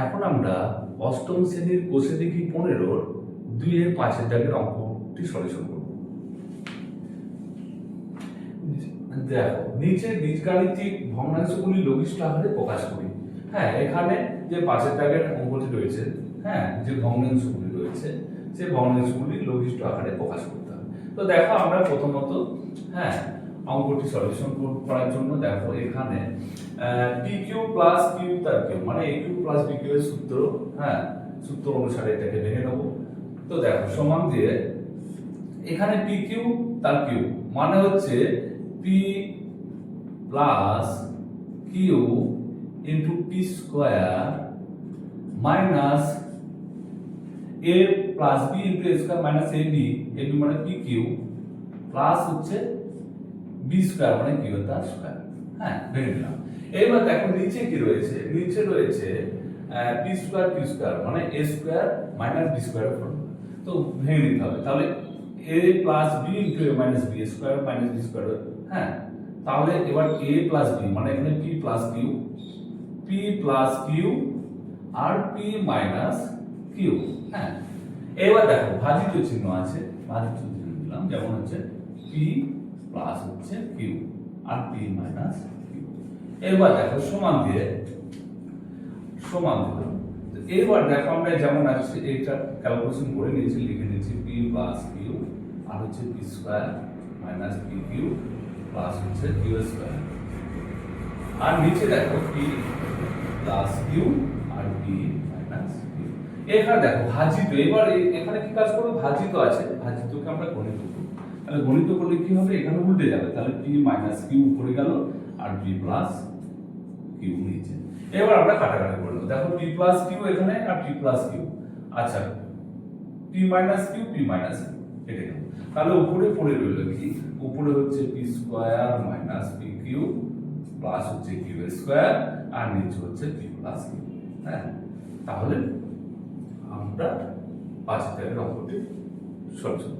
এখন আমরা অষ্টম শ্রেণীর কোষে দেখি 15 2 5 দাগের অঙ্কটি সলিউশন করব। দেখো, নিচে বীজগাণিতিক ভগ্নাংশগুলি লঘিষ্ঠ আকারে প্রকাশ করি। হ্যাঁ, এখানে যে 5 দাগের অঙ্কটি রয়েছে, হ্যাঁ, যে ভগ্নাংশগুলি রয়েছে সেই ভগ্নাংশগুলি লঘিষ্ঠ আকারে প্রকাশ করতে হবে। তো দেখো, আমরা প্রথমত হ্যাঁ অঙ্কটি সলিউশন করার জন্য দেখো এখানে pq প্লাস q তার কিউ মানে aq প্লাস bq এর সূত্র, হ্যাঁ, সূত্র অনুসারে এটাকে লিখে নেব। তো দেখো সমান দিয়ে এখানে pq তার কিউ মানে হচ্ছে p plus q into p square minus a plus b into a square minus ab মানে pq প্লাস হচ্ছে b স্কয়ার মানে q তার স্কয়ার। হ্যাঁ, ভেঙে নিলাম। এবার দেখো নিচে কি রয়েছে, নিচে রয়েছে p স্কয়ার q স্কয়ার মানে a square minus b square formula. তো ভেঙে নিতে হবে, তাহলে a plus b into a minus b square minus b square. হ্যাঁ, তাহলে এবার a প্লাস b মানে এখানে p প্লাস q আর p মাইনাস q। হ্যাঁ, এবার দেখো ভাজিত চিহ্ন আছে, ভাজিত চিহ্ন দিলাম, যেমন হচ্ছে p প্লাস হচ্ছে q আর p মাইনাস q। এবার দেখো সমান দিয়ে সমান দিলাম। এবার দেখো আমরা যেমন আছে এটা ক্যালকুলেশন করে নিয়েছি, লিখে নিয়েছি p প্লাস q আর হচ্ছে p square minus pq plus হচ্ছে q স্কয়ার। আর নিচে দেখো p প্লাস q আর p মাইনাস q। এখানে দেখো ভাজিত, এবার এখানে কি কাজ করব, ভাজিত আছে, ভাজিতকে আমরা গণিত করব। তাহলে গণিত করলে কি হবে, এখানে উল্টে যাবে, তাহলে p মাইনাস q উপরে গেল আর p প্লাস q নিচে। এবার আমরা কাটাকাটি করব। দেখো p প্লাস q এখানে আর p প্লাস q, আচ্ছা p মাইনাস q এটা গেল। তাহলে উপরে পড়ে রইল কি, উপরে হচ্ছে p square minus pq plus হচ্ছে q স্কয়ার আর নিচে হচ্ছে p প্লাস q। হ্যাঁ, তাহলে আমরা 5 দাগের অঙ্কটি সলিউশন